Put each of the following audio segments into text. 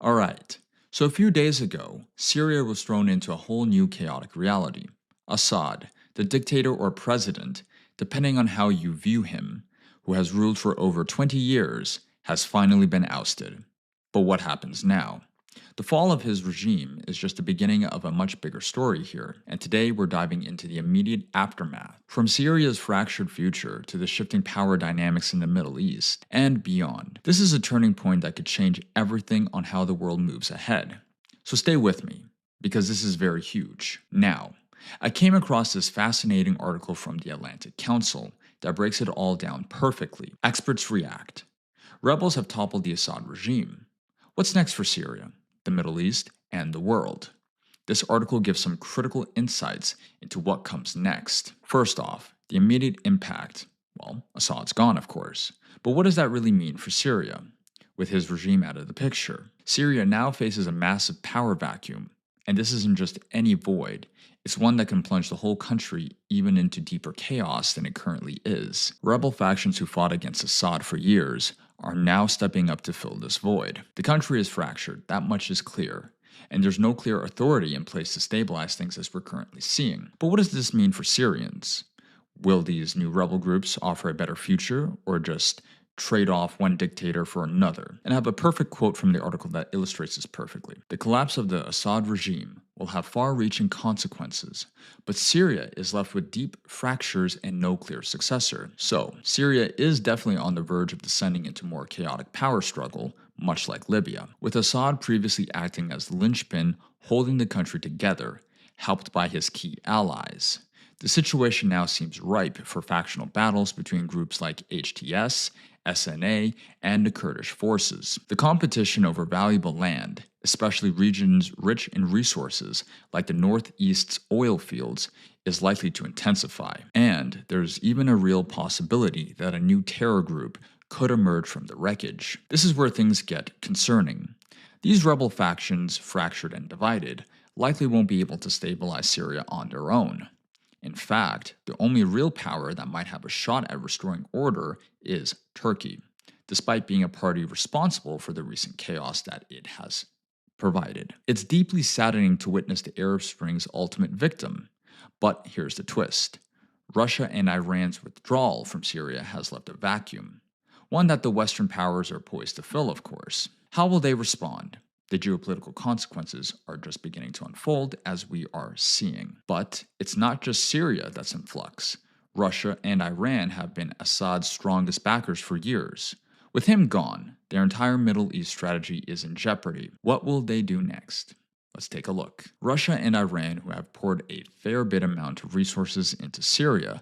Alright, so a few days ago, Syria was thrown into a whole new chaotic reality. Assad, the dictator or president, depending on how you view him, who has ruled for over 20 years, has finally been ousted. But what happens now? The fall of his regime is just the beginning of a much bigger story here, and today we're diving into the immediate aftermath. From Syria's fractured future to the shifting power dynamics in the Middle East and beyond. This is a turning point that could change everything on how the world moves ahead. So stay with me, because this is very huge. Now, I came across this fascinating article from the Atlantic Council that breaks it all down perfectly. Experts react. Rebels have toppled the Assad regime. What's next for Syria, the Middle East, and the world? This article gives some critical insights into what comes next. First off, the immediate impact. Well, Assad's gone, of course. But what does that really mean for Syria? With his regime out of the picture, Syria now faces a massive power vacuum. And this isn't just any void, it's one that can plunge the whole country even into deeper chaos than it currently is. Rebel factions who fought against Assad for years are now stepping up to fill this void. The country is fractured, that much is clear, and there's no clear authority in place to stabilize things as we're currently seeing. But what does this mean for Syrians? Will these new rebel groups offer a better future, or just trade off one dictator for another? And I have a perfect quote from the article that illustrates this perfectly. The collapse of the Assad regime will have far-reaching consequences, but Syria is left with deep fractures and no clear successor. So, Syria is definitely on the verge of descending into more chaotic power struggle, much like Libya, with Assad previously acting as the linchpin holding the country together, helped by his key allies. The situation now seems ripe for factional battles between groups like HTS, SNA, and the Kurdish forces. The competition over valuable land, especially regions rich in resources like the Northeast's oil fields, is likely to intensify. And there's even a real possibility that a new terror group could emerge from the wreckage. This is where things get concerning. These rebel factions, fractured and divided, likely won't be able to stabilize Syria on their own. In fact, the only real power that might have a shot at restoring order is Turkey, despite being a party responsible for the recent chaos that it has provided. It's deeply saddening to witness the Arab Spring's ultimate victim. But here's the twist. Russia and Iran's withdrawal from Syria has left a vacuum, one that the Western powers are poised to fill, of course. How will they respond? The geopolitical consequences are just beginning to unfold as we are seeing. But it's not just Syria that's in flux. Russia and Iran have been Assad's strongest backers for years. With him gone, their entire Middle East strategy is in jeopardy. What will they do next? Let's take a look. Russia and Iran, who have poured a fair bit amount of resources into Syria,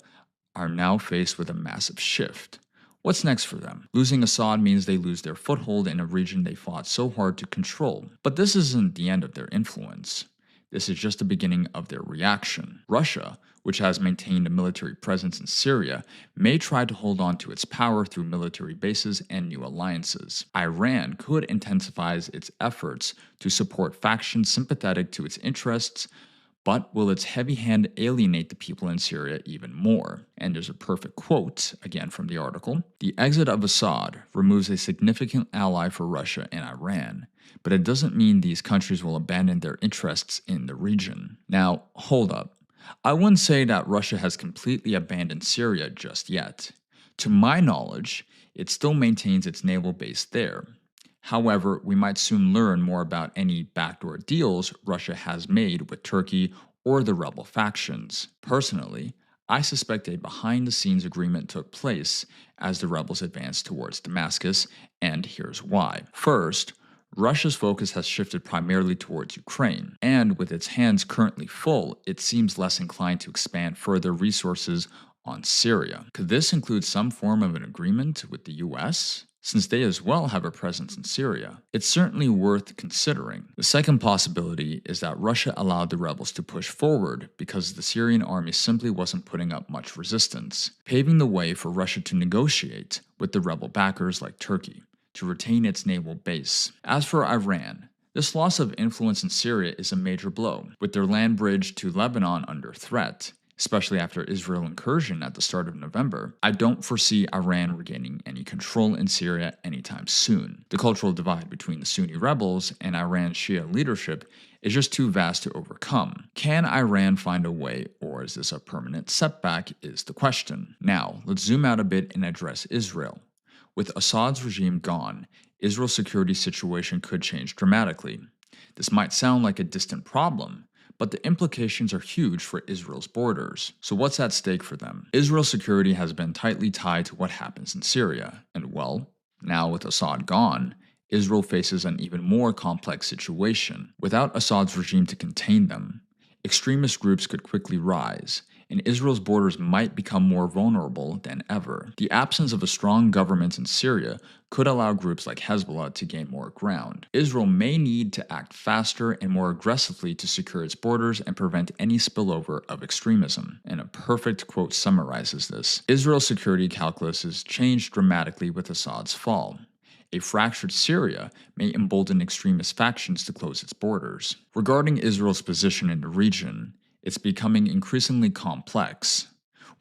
are now faced with a massive shift. What's next for them? Losing Assad means they lose their foothold in a region they fought so hard to control. But this isn't the end of their influence. This is just the beginning of their reaction. Russia, which has maintained a military presence in Syria, may try to hold on to its power through military bases and new alliances. Iran could intensify its efforts to support factions sympathetic to its interests, but will its heavy hand alienate the people in Syria even more? And there's a perfect quote, again from the article. The exit of Assad removes a significant ally for Russia and Iran, but it doesn't mean these countries will abandon their interests in the region. Now, hold up. I wouldn't say that Russia has completely abandoned Syria just yet. To my knowledge, it still maintains its naval base there. However, we might soon learn more about any backdoor deals Russia has made with Turkey or the rebel factions. Personally, I suspect a behind-the-scenes agreement took place as the rebels advanced towards Damascus, and here's why. First, Russia's focus has shifted primarily towards Ukraine, and with its hands currently full, it seems less inclined to expand further resources on Syria. Could this include some form of an agreement with the US? Since they as well have a presence in Syria, it's certainly worth considering. The second possibility is that Russia allowed the rebels to push forward because the Syrian army simply wasn't putting up much resistance, paving the way for Russia to negotiate with the rebel backers like Turkey to retain its naval base. As for Iran, this loss of influence in Syria is a major blow. With their land bridge to Lebanon under threat, especially after Israel's incursion at the start of November, I don't foresee Iran regaining any control in Syria anytime soon. The cultural divide between the Sunni rebels and Iran's Shia leadership is just too vast to overcome. Can Iran find a way, or is this a permanent setback, is the question. Now, let's zoom out a bit and address Israel. With Assad's regime gone, Israel's security situation could change dramatically. This might sound like a distant problem, but the implications are huge for Israel's borders. So what's at stake for them? Israel's security has been tightly tied to what happens in Syria, and well, now with Assad gone, Israel faces an even more complex situation. Without Assad's regime to contain them, extremist groups could quickly rise, and Israel's borders might become more vulnerable than ever. The absence of a strong government in Syria could allow groups like Hezbollah to gain more ground. Israel may need to act faster and more aggressively to secure its borders and prevent any spillover of extremism. And a perfect quote summarizes this. Israel's security calculus has changed dramatically with Assad's fall. A fractured Syria may embolden extremist factions to close its borders. Regarding Israel's position in the region, it's becoming increasingly complex.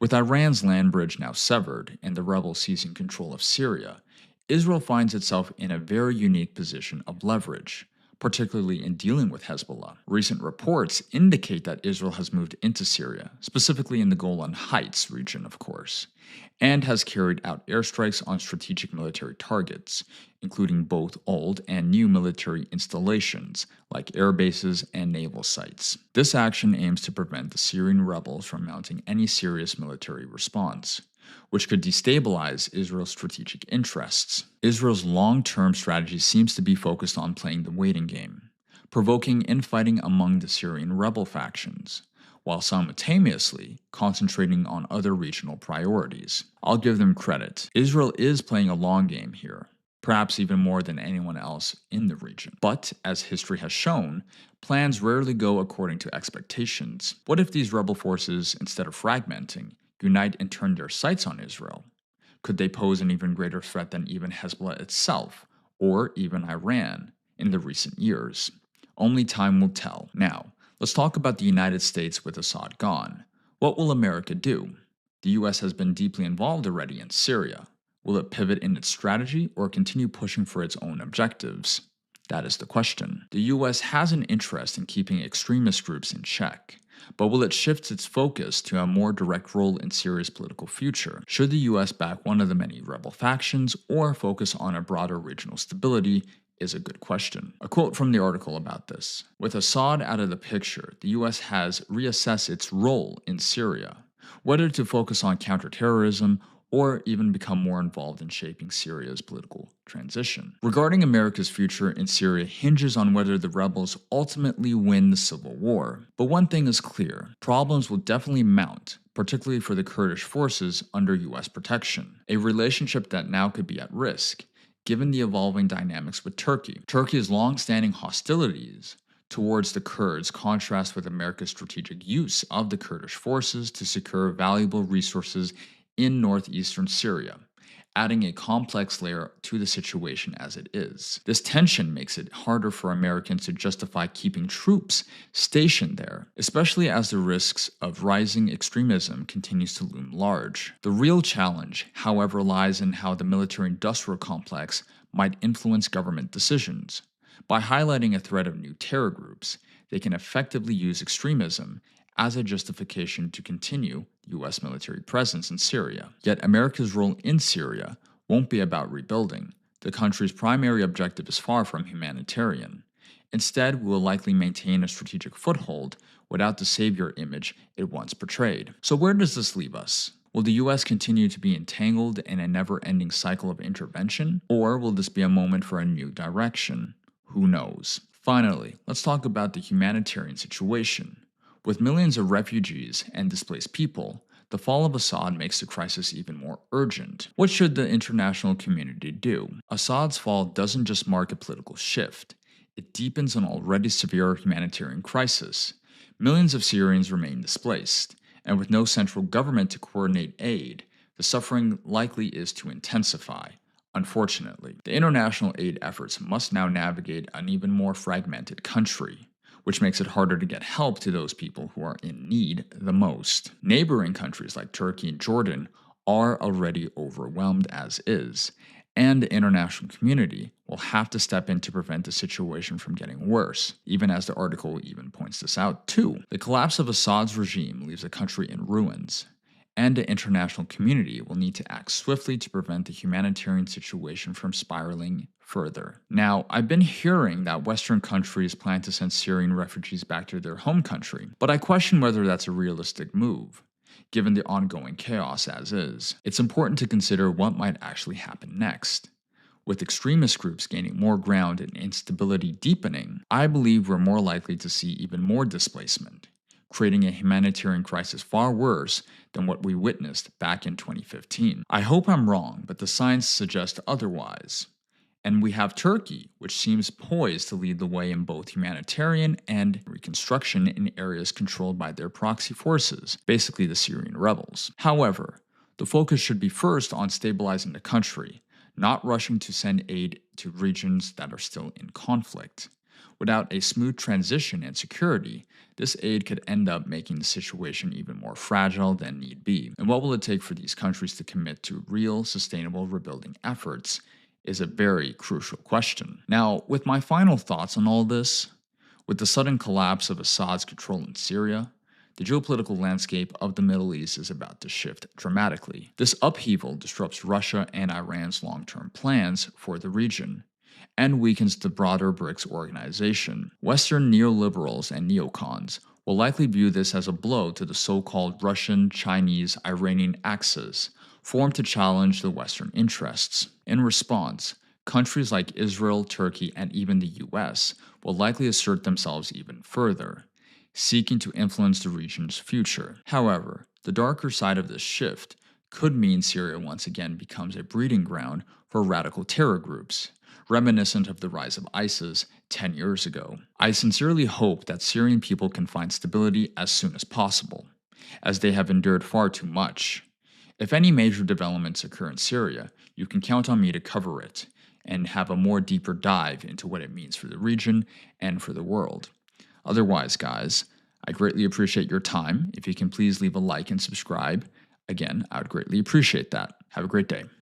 With Iran's land bridge now severed and the rebels seizing control of Syria, Israel finds itself in a very unique position of leverage, particularly in dealing with Hezbollah. Recent reports indicate that Israel has moved into Syria, specifically in the Golan Heights region, of course, and has carried out airstrikes on strategic military targets, including both old and new military installations, like air bases and naval sites. This action aims to prevent the Syrian rebels from mounting any serious military response, which could destabilize Israel's strategic interests. Israel's long-term strategy seems to be focused on playing the waiting game, provoking infighting among the Syrian rebel factions, while simultaneously concentrating on other regional priorities. I'll give them credit. Israel is playing a long game here, perhaps even more than anyone else in the region. But, as history has shown, plans rarely go according to expectations. What if these rebel forces, instead of fragmenting, unite and turn their sights on Israel? Could they pose an even greater threat than even Hezbollah itself, or even Iran, in the recent years? Only time will tell. Now, let's talk about the United States with Assad gone. What will America do? The US has been deeply involved already in Syria. Will it pivot in its strategy or continue pushing for its own objectives? That is the question. The US has an interest in keeping extremist groups in check, but will it shift its focus to a more direct role in Syria's political future? Should the US back one of the many rebel factions or focus on a broader regional stability is a good question. A quote from the article about this. With Assad out of the picture, the US has reassessed its role in Syria, whether to focus on counterterrorism or even become more involved in shaping Syria's political transition. Regarding America's future in Syria hinges on whether the rebels ultimately win the civil war. But one thing is clear, problems will definitely mount, particularly for the Kurdish forces under US protection, a relationship that now could be at risk, given the evolving dynamics with Turkey. Turkey's long-standing hostilities towards the Kurds contrast with America's strategic use of the Kurdish forces to secure valuable resources in northeastern Syria, adding a complex layer to the situation as it is. This tension makes it harder for Americans to justify keeping troops stationed there, especially as the risks of rising extremism continues to loom large. The real challenge, however, lies in how the military-industrial complex might influence government decisions. By highlighting a threat of new terror groups, they can effectively use extremism as a justification to continue U.S. military presence in Syria. Yet America's role in Syria won't be about rebuilding. The country's primary objective is far from humanitarian. Instead, we will likely maintain a strategic foothold without the savior image it once portrayed. So where does this leave us? Will the U.S. continue to be entangled in a never-ending cycle of intervention? Or will this be a moment for a new direction? Who knows? Finally, let's talk about the humanitarian situation. With millions of refugees and displaced people, the fall of Assad makes the crisis even more urgent. What should the international community do? Assad's fall doesn't just mark a political shift, it deepens an already severe humanitarian crisis. Millions of Syrians remain displaced, and with no central government to coordinate aid, the suffering likely is to intensify. Unfortunately, the international aid efforts must now navigate an even more fragmented country, which makes it harder to get help to those people who are in need the most. Neighboring countries like Turkey and Jordan are already overwhelmed as is, and the international community will have to step in to prevent the situation from getting worse, even as the article even points this out too. The collapse of Assad's regime leaves the country in ruins, and the international community will need to act swiftly to prevent the humanitarian situation from spiraling further. Now, I've been hearing that Western countries plan to send Syrian refugees back to their home country, but I question whether that's a realistic move, given the ongoing chaos as is. It's important to consider what might actually happen next. With extremist groups gaining more ground and instability deepening, I believe we're more likely to see even more displacement, creating a humanitarian crisis far worse than what we witnessed back in 2015. I hope I'm wrong, but the signs suggest otherwise. And we have Turkey, which seems poised to lead the way in both humanitarian and reconstruction in areas controlled by their proxy forces, basically the Syrian rebels. However, the focus should be first on stabilizing the country, not rushing to send aid to regions that are still in conflict. Without a smooth transition and security, this aid could end up making the situation even more fragile than need be. And what will it take for these countries to commit to real, sustainable rebuilding efforts is a very crucial question. Now, with my final thoughts on all this, with the sudden collapse of Assad's control in Syria, the geopolitical landscape of the Middle East is about to shift dramatically. This upheaval disrupts Russia and Iran's long-term plans for the region and weakens the broader BRICS organization. Western neoliberals and neocons will likely view this as a blow to the so-called Russian, Chinese, Iranian axis, formed to challenge the Western interests. In response, countries like Israel, Turkey, and even the US will likely assert themselves even further, seeking to influence the region's future. However, the darker side of this shift could mean Syria once again becomes a breeding ground for radical terror groups, reminiscent of the rise of ISIS 10 years ago. I sincerely hope that Syrian people can find stability as soon as possible, as they have endured far too much. If any major developments occur in Syria, you can count on me to cover it and have a more deeper dive into what it means for the region and for the world. Otherwise, guys, I greatly appreciate your time. If you can please leave a like and subscribe, again, I would greatly appreciate that. Have a great day.